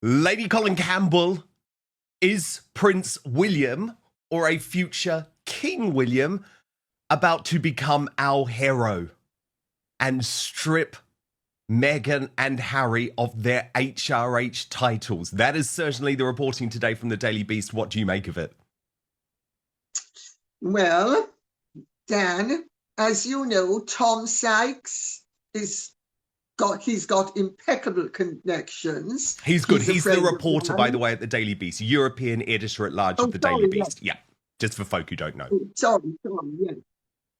Lady Colin Campbell, is Prince William, or a future King William, about to become our hero and strip Meghan and Harry of their HRH titles? That is certainly the reporting today from the Daily Beast. What do you make of it? Well, Dan, as you know, Tom Sykes he's got impeccable connections. He's good. He's the reporter, by the way, at the Daily Beast, European editor at large of the Daily Beast. Yeah, just for folk who don't know. Sorry, yeah.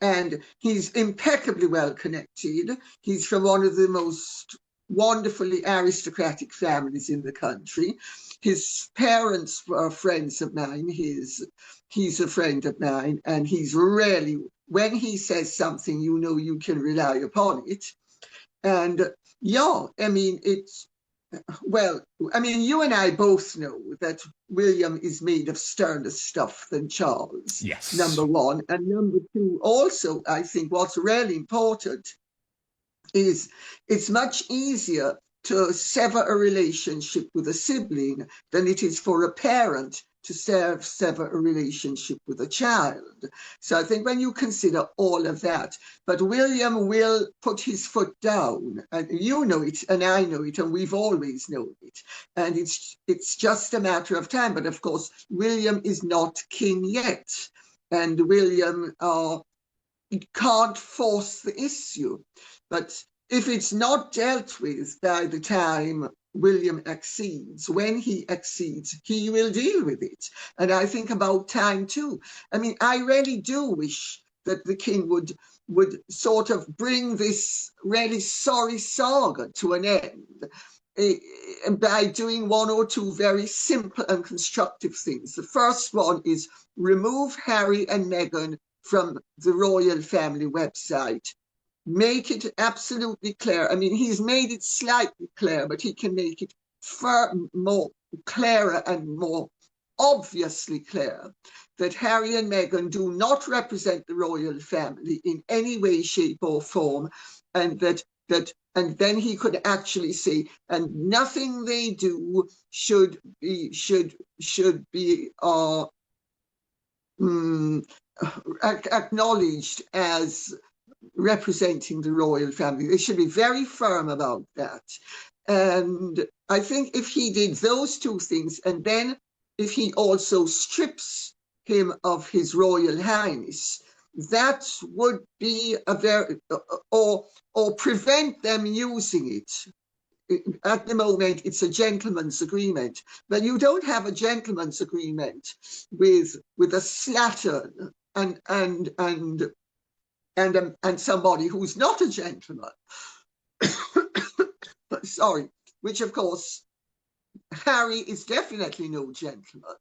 And he's impeccably well connected. He's from one of the most wonderfully aristocratic families in the country. His parents were friends of mine. He's a friend of mine, and he's really, when he says something, you know you can rely upon it. And yeah, I mean, you and I both know that William is made of sterner stuff than Charles. Yes. Number one. And number two, also, I think what's really important is it's much easier to sever a relationship with a sibling than it is for a parent to sever a relationship with a child. So I think when you consider all of that, but William will put his foot down, and you know it, and I know it, and we've always known it. And it's just a matter of time. But of course, William is not king yet, and William can't force the issue. But if it's not dealt with by the time William accedes, when he accedes, he will deal with it. And I think about time too. I mean, I really do wish that the king would sort of bring this really sorry saga to an end by doing one or two very simple and constructive things. The first one is remove Harry and Meghan from the royal family website. Make it absolutely clear. I mean, he's made it slightly clear, but he can make it far more clearer and more obviously clear that Harry and Meghan do not represent the royal family in any way, shape, or form, and and then he could actually say, and nothing they do should be acknowledged as representing the royal family. They should be very firm about that. And I think if he did those two things, and then if he also strips him of his royal highness, that would be a very, or prevent them using it. At the moment, it's a gentleman's agreement, but you don't have a gentleman's agreement with a slattern and somebody who's not a gentleman. Sorry, which of course, Harry is definitely no gentleman.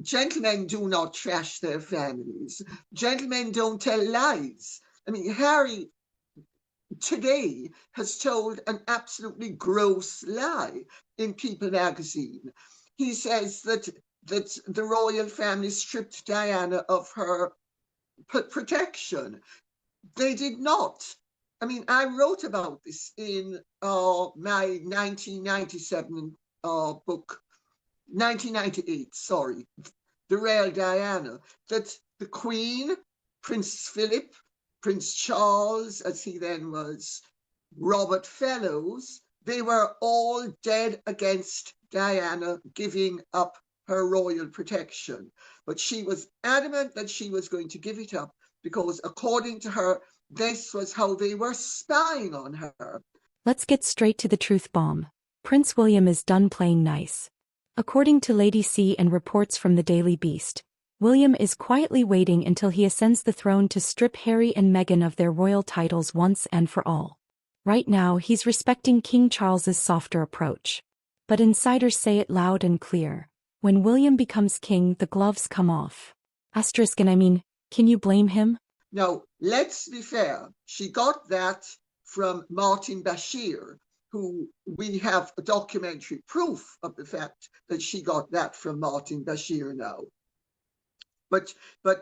Gentlemen do not trash their families. Gentlemen don't tell lies. I mean, Harry today has told an absolutely gross lie in People magazine. He says that the royal family stripped Diana of her protection. They did not. I mean, I wrote about this in my 1997 book, 1998, sorry, The Real Diana, that the Queen, Prince Philip, Prince Charles, as he then was, Robert Fellows, they were all dead against Diana giving up her royal protection. But she was adamant that she was going to give it up because, according to her, this was how they were spying on her. Let's get straight to the truth bomb. Prince William is done playing nice. According to Lady C and reports from the Daily Beast, William is quietly waiting until he ascends the throne to strip Harry and Meghan of their royal titles once and for all. Right now, he's respecting King Charles's softer approach. But insiders say it loud and clear. When William becomes king, the gloves come off. Can you blame him? Now, let's be fair. She got that from Martin Bashir, who we have a documentary proof of the fact that she got that from Martin Bashir now. But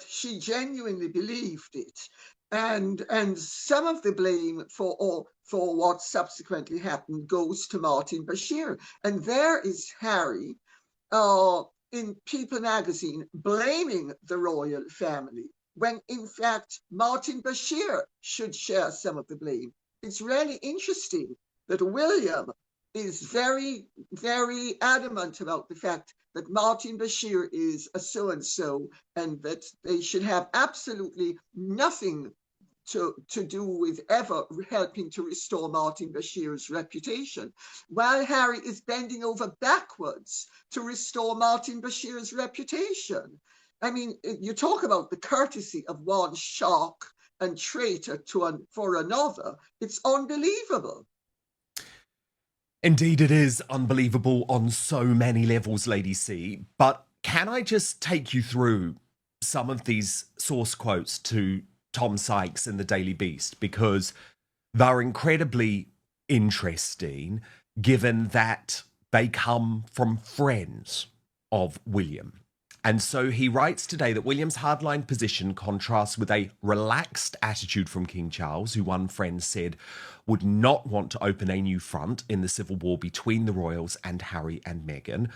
she genuinely believed it. And some of the blame for what subsequently happened goes to Martin Bashir. And there is Harry in People magazine blaming the royal family, when in fact Martin Bashir should share some of the blame. It's really interesting that William is very, very adamant about the fact that Martin Bashir is a so-and-so and that they should have absolutely nothing to do with ever helping to restore Martin Bashir's reputation, while Harry is bending over backwards to restore Martin Bashir's reputation. I mean, you talk about the courtesy of one shark and traitor for another. It's unbelievable. Indeed, it is unbelievable on so many levels, Lady C. But can I just take you through some of these source quotes to Tom Sykes in the Daily Beast, because they're incredibly interesting, given that they come from friends of William. And so he writes today that William's hardline position contrasts with a relaxed attitude from King Charles, who one friend said would not want to open a new front in the civil war between the royals and Harry and Meghan.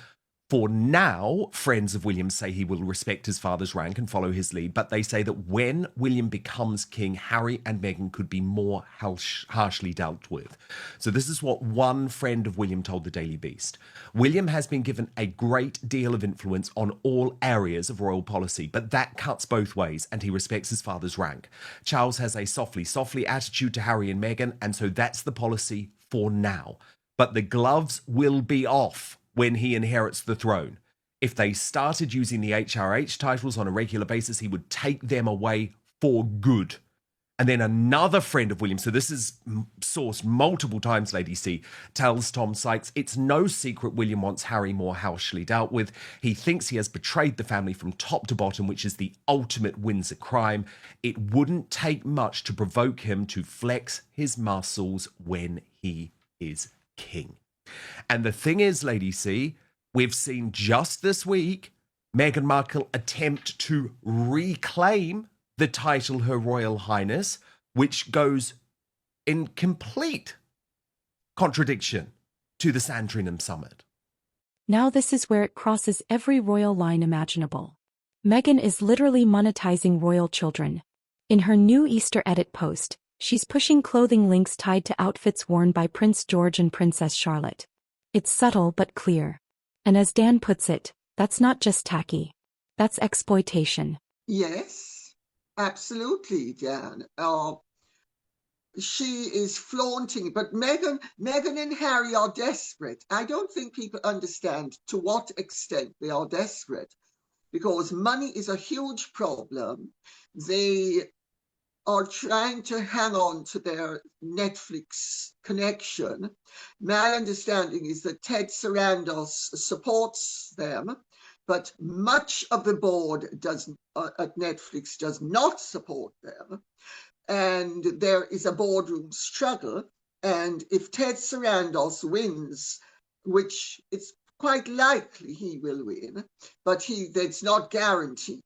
For now, friends of William say he will respect his father's rank and follow his lead, but they say that when William becomes king, Harry and Meghan could be more harshly dealt with. So this is what one friend of William told the Daily Beast. William has been given a great deal of influence on all areas of royal policy, but that cuts both ways, and he respects his father's rank. Charles has a softly attitude to Harry and Meghan, and so that's the policy for now. But the gloves will be off when he inherits the throne. If they started using the HRH titles on a regular basis, he would take them away for good. And then another friend of William, so this is sourced multiple times, Lady C, tells Tom Sykes, it's no secret William wants Harry more harshly dealt with. He thinks he has betrayed the family from top to bottom, which is the ultimate Windsor crime. It wouldn't take much to provoke him to flex his muscles when he is king. And the thing is, Lady C, we've seen just this week Meghan Markle attempt to reclaim the title Her Royal Highness, which goes in complete contradiction to the Sandringham Summit. Now this is where it crosses every royal line imaginable. Meghan is literally monetizing royal children. In her new Easter edit post, she's pushing clothing links tied to outfits worn by Prince George and Princess Charlotte. It's subtle but clear. And as Dan puts it, that's not just tacky. That's exploitation. Yes, absolutely, Dan. She is flaunting, but Meghan and Harry are desperate. I don't think people understand to what extent they are desperate, because money is a huge problem. They are trying to hang on to their Netflix connection. My understanding is that Ted Sarandos supports them, but much of the board at Netflix does not support them. And there is a boardroom struggle. And if Ted Sarandos wins, which it's quite likely he will win, but that's not guaranteed.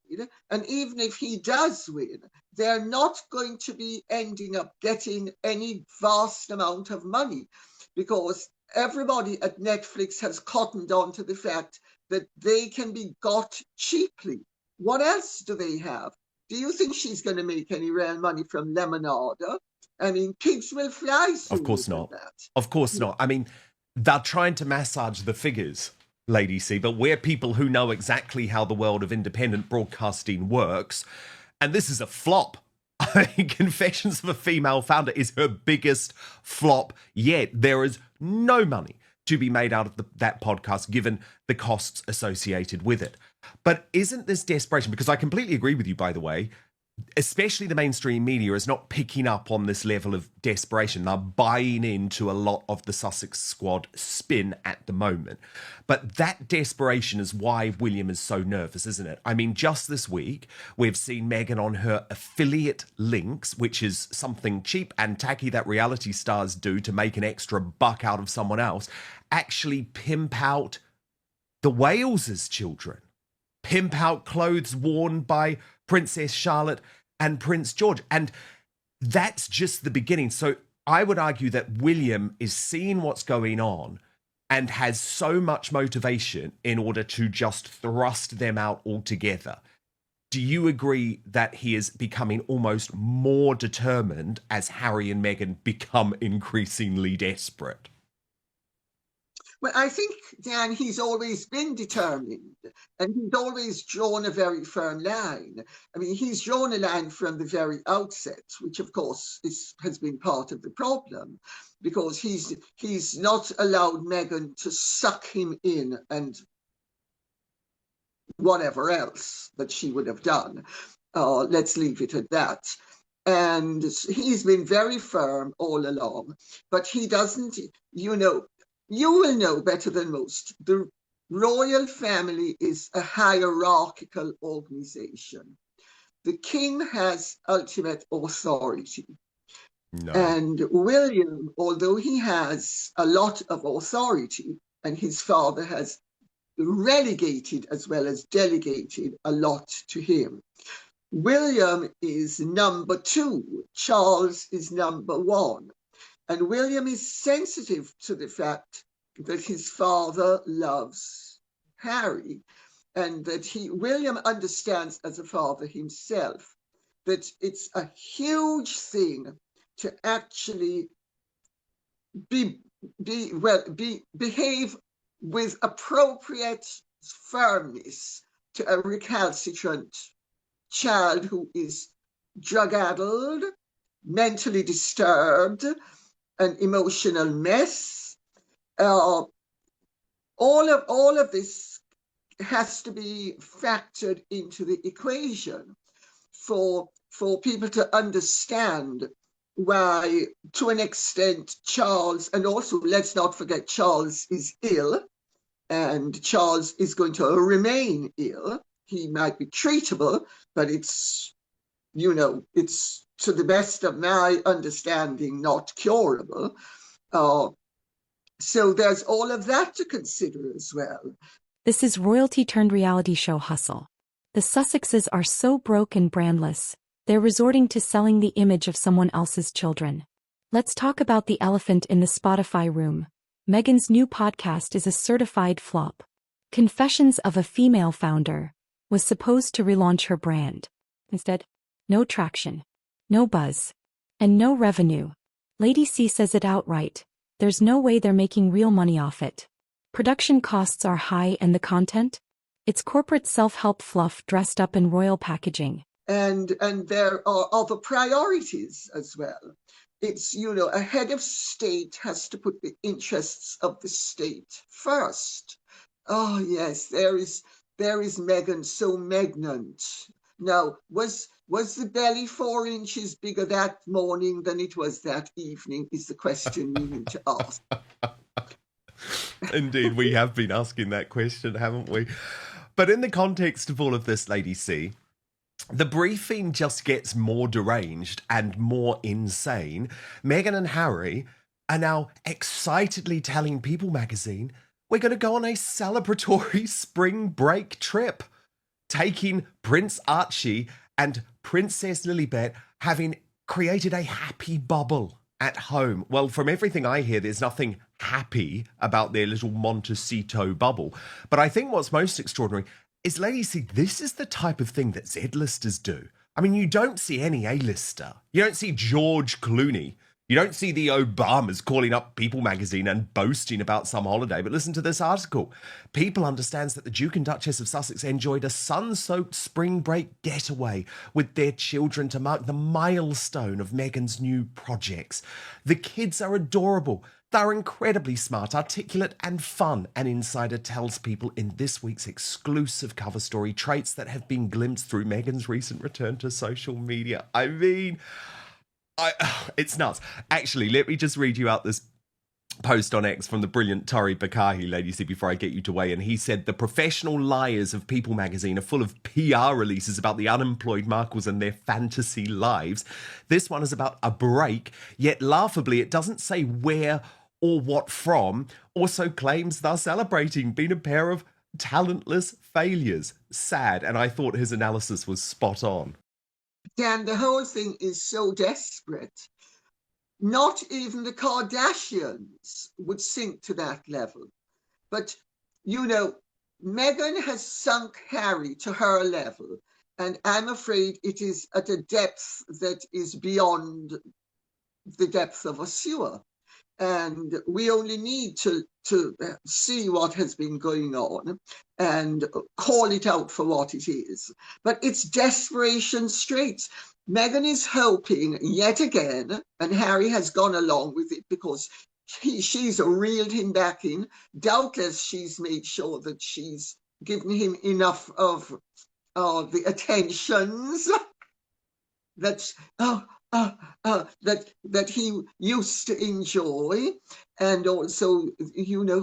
And even if he does win, they're not going to be ending up getting any vast amount of money, because everybody at Netflix has cottoned on to the fact that they can be got cheaply. What else do they have? Do you think she's going to make any real money from Lemonade? I mean, pigs will fly soon. Of course not. Of course not. I mean, they're trying to massage the figures, Lady C, but we're people who know exactly how the world of independent broadcasting works, and this is a flop. I mean, Confessions of a Female Founder is her biggest flop yet. There is no money to be made out of that podcast, given the costs associated with it. But isn't this desperation? Because I completely agree with you, by the way, especially the mainstream media is not picking up on this level of desperation. They're buying into a lot of the Sussex squad spin at the moment. But that desperation is why William is so nervous, isn't it? I mean, just this week, we've seen Meghan on her affiliate links, which is something cheap and tacky that reality stars do to make an extra buck out of someone else, actually pimp out the Wales's children. Pimp out clothes worn by Princess Charlotte and Prince George. And that's just the beginning. So I would argue that William is seeing what's going on and has so much motivation in order to just thrust them out altogether. Do you agree that he is becoming almost more determined as Harry and Meghan become increasingly desperate? Well, I think, Dan, he's always been determined and he's always drawn a very firm line. I mean, he's drawn a line from the very outset, which, of course, has been part of the problem, because he's not allowed Meghan to suck him in and whatever else that she would have done. Let's leave it at that. And he's been very firm all along, but he doesn't, you will know better than most. The royal family is a hierarchical organization. The king has ultimate authority. No. And William, although he has a lot of authority, and his father has relegated as well as delegated a lot to him, William is number two, Charles is number one. And William is sensitive to the fact that his father loves Harry, and that William understands as a father himself that it's a huge thing to actually behave with appropriate firmness to a recalcitrant child who is drug-addled, mentally disturbed, an emotional mess. All of this has to be factored into the equation for people to understand why, to an extent, Charles, and also let's not forget Charles is ill, and Charles is going to remain ill. He might be treatable, but it's to the best of my understanding, not curable. So there's all of that to consider as well. This is royalty turned reality show hustle. The Sussexes are so broke and brandless, they're resorting to selling the image of someone else's children. Let's talk about the elephant in the Spotify room. Meghan's new podcast is a certified flop. Confessions of a Female Founder was supposed to relaunch her brand. Instead, no traction, no buzz, and no revenue. Lady C says it outright. There's no way they're making real money off it. Production costs are high, and the content? It's corporate self-help fluff dressed up in royal packaging. And there are other priorities as well. It's, a head of state has to put the interests of the state first. Oh yes, there is Meghan, so Megnant. Now, was the belly 4 inches bigger that morning than it was that evening, is the question we need to ask. Indeed, we have been asking that question, haven't we? But in the context of all of this, Lady C, the briefing just gets more deranged and more insane. Meghan and Harry are now excitedly telling People magazine, we're going to go on a celebratory spring break trip, taking Prince Archie and Princess Lilibet, having created a happy bubble at home. Well, from everything I hear, there's nothing happy about their little Montecito bubble. But I think what's most extraordinary is, Lady C, this is the type of thing that Z-listers do. I mean, you don't see any A-lister. You don't see George Clooney. You don't see the Obamas calling up People magazine and boasting about some holiday. But listen to this article. People understands that the Duke and Duchess of Sussex enjoyed a sun-soaked spring break getaway with their children to mark the milestone of Meghan's new projects. The kids are adorable. They're incredibly smart, articulate, and fun. An insider tells People in this week's exclusive cover story traits that have been glimpsed through Meghan's recent return to social media. I mean, it's nuts. Actually, let me just read you out this post on X from the brilliant Tari Bakahi, Lady C, before I get you to weigh in. He said, the professional liars of People magazine are full of PR releases about the unemployed Markles and their fantasy lives. This one is about a break, yet laughably it doesn't say where or what from. Also claims they're celebrating being a pair of talentless failures. Sad. And I thought his analysis was spot on. Dan, the whole thing is so desperate. Not even the Kardashians would sink to that level. But, Meghan has sunk Harry to her level. And I'm afraid it is at a depth that is beyond the depth of a sewer. And we only need to see what has been going on and call it out for what it is. But it's desperation straits. Meghan is hoping yet again, and Harry has gone along with it because she's reeled him back in. Doubtless she's made sure that she's given him enough of the attentions that that he used to enjoy, and also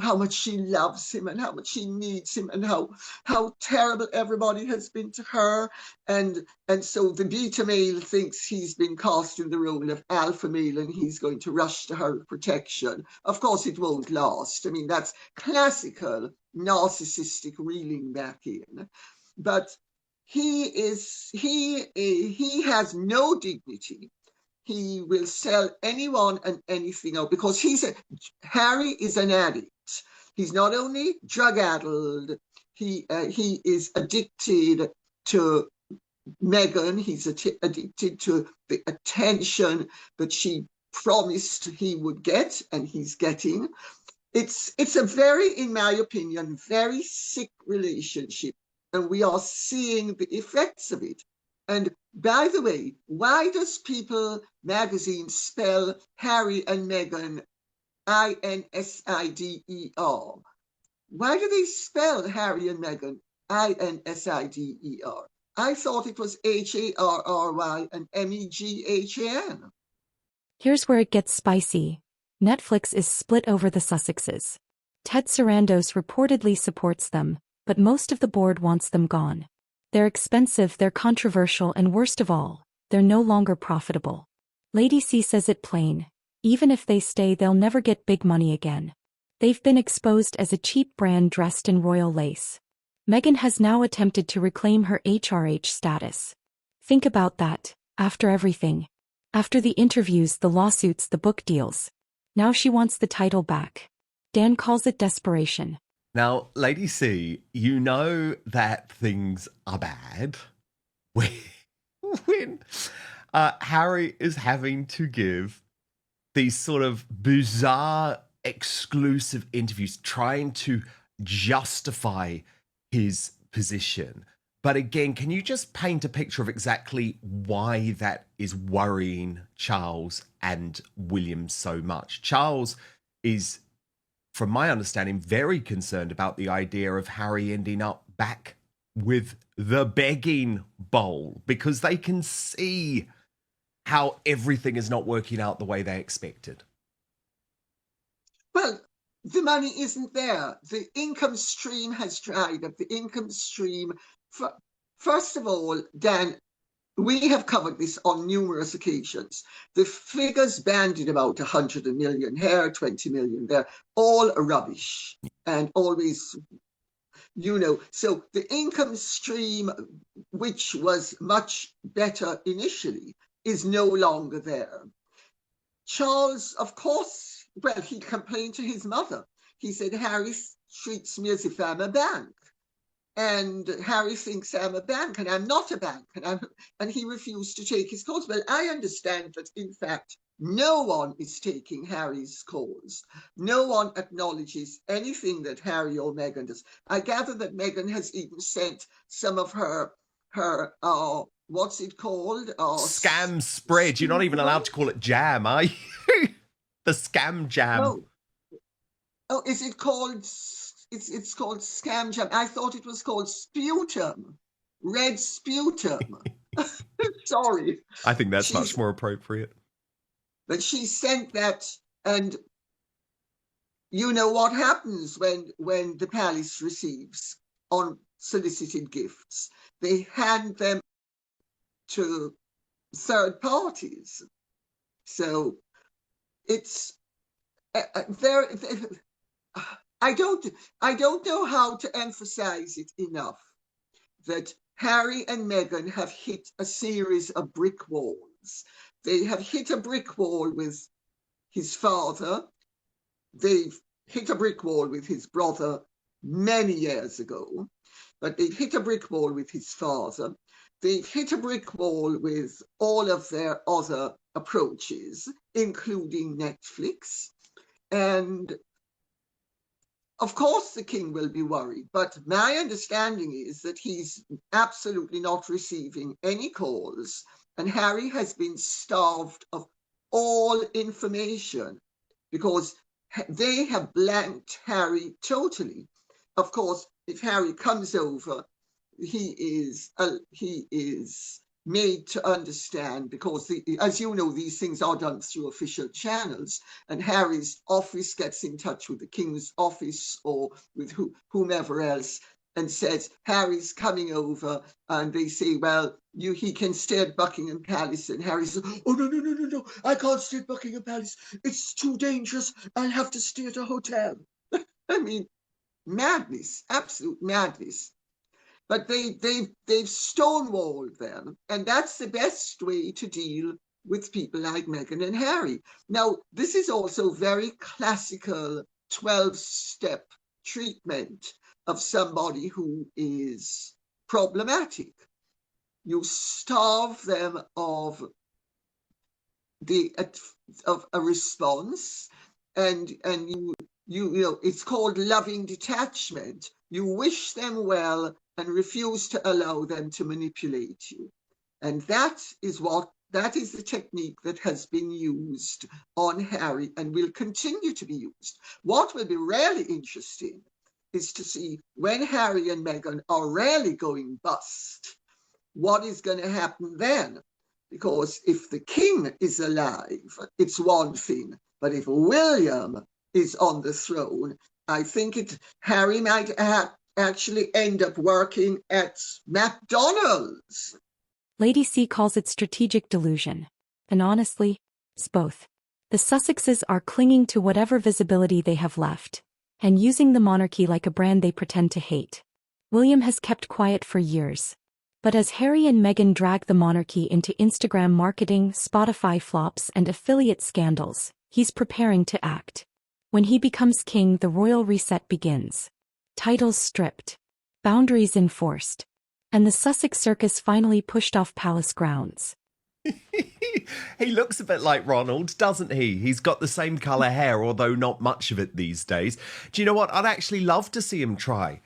how much she loves him and how much she needs him and how terrible everybody has been to her, and so the beta male thinks he's been cast in the role of alpha male and he's going to rush to her protection. Of course it won't last. I mean, that's classical narcissistic reeling back in. But he has no dignity. He will sell anyone and anything out because Harry is an addict. He's not only drug addled, he is addicted to Meghan. He's addicted to the attention that she promised he would get, and he's getting. It's a very, in my opinion, very sick relationship. And we are seeing the effects of it. And by the way, why does People magazine spell Harry and Meghan Insider? Why do they spell Harry and Meghan Insider? I thought it was Harry and Meghan. Here's where it gets spicy. Netflix is split over the Sussexes. Ted Sarandos reportedly supports them, but most of the board wants them gone. They're expensive, they're controversial, and worst of all, they're no longer profitable. Lady C says it plain. Even if they stay, they'll never get big money again. They've been exposed as a cheap brand dressed in royal lace. Meghan has now attempted to reclaim her HRH status. Think about that, after everything. After the interviews, the lawsuits, the book deals. Now she wants the title back. Dan calls it desperation. Now, Lady C, you know that things are bad when Harry is having to give these sort of bizarre, exclusive interviews, trying to justify his position. But again, can you just paint a picture of exactly why that is worrying Charles and William so much? Charles is, from my understanding, very concerned about the idea of Harry ending up back with the begging bowl because they can see how everything is not working out the way they expected. Well, the money isn't there. The income stream has dried up. The income stream, first of all, Dan, we have covered this on numerous occasions. The figures bandied about 100 million here, 20 million there, all rubbish and always, so the income stream, which was much better initially, is no longer there. Charles, of course, well, he complained to his mother. He said, Harry treats me as if I'm a bank. And Harry thinks I'm a bank, and I'm not a bank, and he refused to take his calls. Well, I understand that, in fact, no one is taking Harry's calls. No one acknowledges anything that Harry or Meghan does. I gather that Meghan has even sent some of her what's it called? Scam spread. You're not even allowed to call it jam, are you? The scam jam. Oh, is it called... It's called scam jam. I thought it was called sputum, red sputum. Sorry. I think that's much more appropriate. But she sent that, and you know what happens when the palace receives unsolicited gifts. They hand them to third parties. So it's there. I don't know how to emphasize it enough that Harry and Meghan have hit a series of brick walls. They have hit a brick wall with his father. They've hit a brick wall with his brother many years ago, but they've hit a brick wall with his father. They've hit a brick wall with all of their other approaches, including Netflix. And of course, the king will be worried, but my understanding is that he's absolutely not receiving any calls, and Harry has been starved of all information because they have blanked Harry totally. Of course, if Harry comes over, he is made to understand, because as you know, these things are done through official channels, and Harry's office gets in touch with the King's office or with whomever else and says Harry's coming over, and they say, well, he can stay at Buckingham Palace, and Harry says, oh, no, I can't stay at Buckingham Palace, it's too dangerous, I'll have to stay at a hotel. I mean, madness, absolute madness. But they've stonewalled them, and that's the best way to deal with people like Meghan and Harry. Now, this is also very classical 12-step treatment of somebody who is problematic. You starve them of a response, and you know, it's called loving detachment. You wish them well and refuse to allow them to manipulate you. And that is the technique that has been used on Harry and will continue to be used. What will be really interesting is to see, when Harry and Meghan are really going bust, what is going to happen then? Because if the king is alive, it's one thing, but if William is on the throne, I think Harry might actually end up working at McDonald's. Lady C calls it strategic delusion. And honestly, it's both. The Sussexes are clinging to whatever visibility they have left, and using the monarchy like a brand they pretend to hate. William has kept quiet for years. But as Harry and Meghan drag the monarchy into Instagram marketing, Spotify flops, and affiliate scandals, he's preparing to act. When he becomes king, the royal reset begins. Titles stripped, boundaries enforced, and the Sussex circus finally pushed off palace grounds. He looks a bit like Ronald, doesn't he? He's got the same colour hair, although not much of it these days. Do you know what? I'd actually love to see him try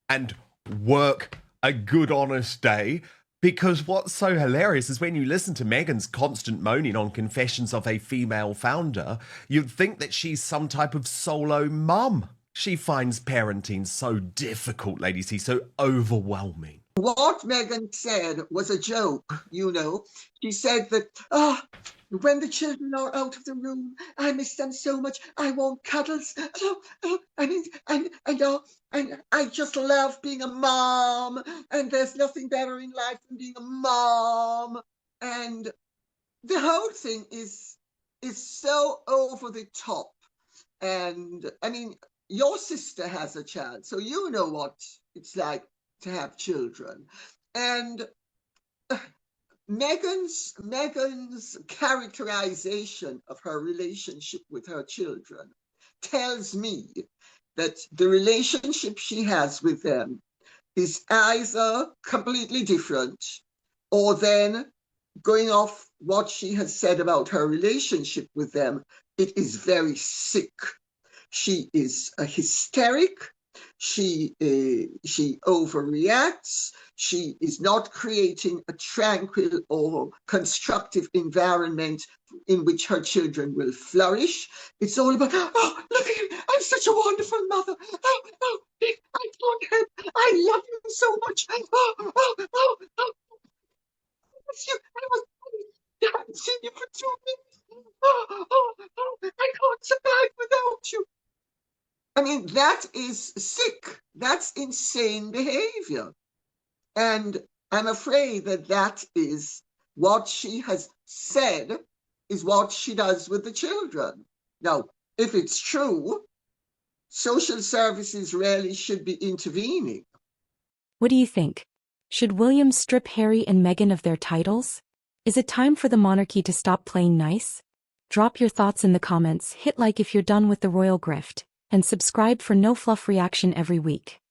and work a good, honest day, because what's so hilarious is when you listen to Meghan's constant moaning on Confessions of a Female Founder, you'd think that she's some type of solo mum. She finds parenting so difficult, Lady C, so overwhelming. What Meghan said was a joke, you know. She said that, when the children are out of the room, I miss them so much, I want cuddles. And I just love being a mom, and there's nothing better in life than being a mom. And the whole thing is so over the top. And I mean, your sister has a child, so you know what it's like to have children. And Meghan's characterization of her relationship with her children tells me that the relationship she has with them is either completely different, or then, going off what she has said about her relationship with them, it is very sick. She is a hysteric. She overreacts. She is not creating a tranquil or constructive environment in which her children will flourish. It's all about, oh, look at you, I'm such a wonderful mother. Oh, I can't help, I love you so much. Oh. I was dancing you for 2 minutes. I can't survive without you. I mean, that is sick. That's insane behavior. And I'm afraid that is what she has said is what she does with the children. Now, if it's true, social services really should be intervening. What do you think? Should William strip Harry and Meghan of their titles? Is it time for the monarchy to stop playing nice? Drop your thoughts in the comments, hit like if you're done with the royal grift, and subscribe for no fluff reaction every week.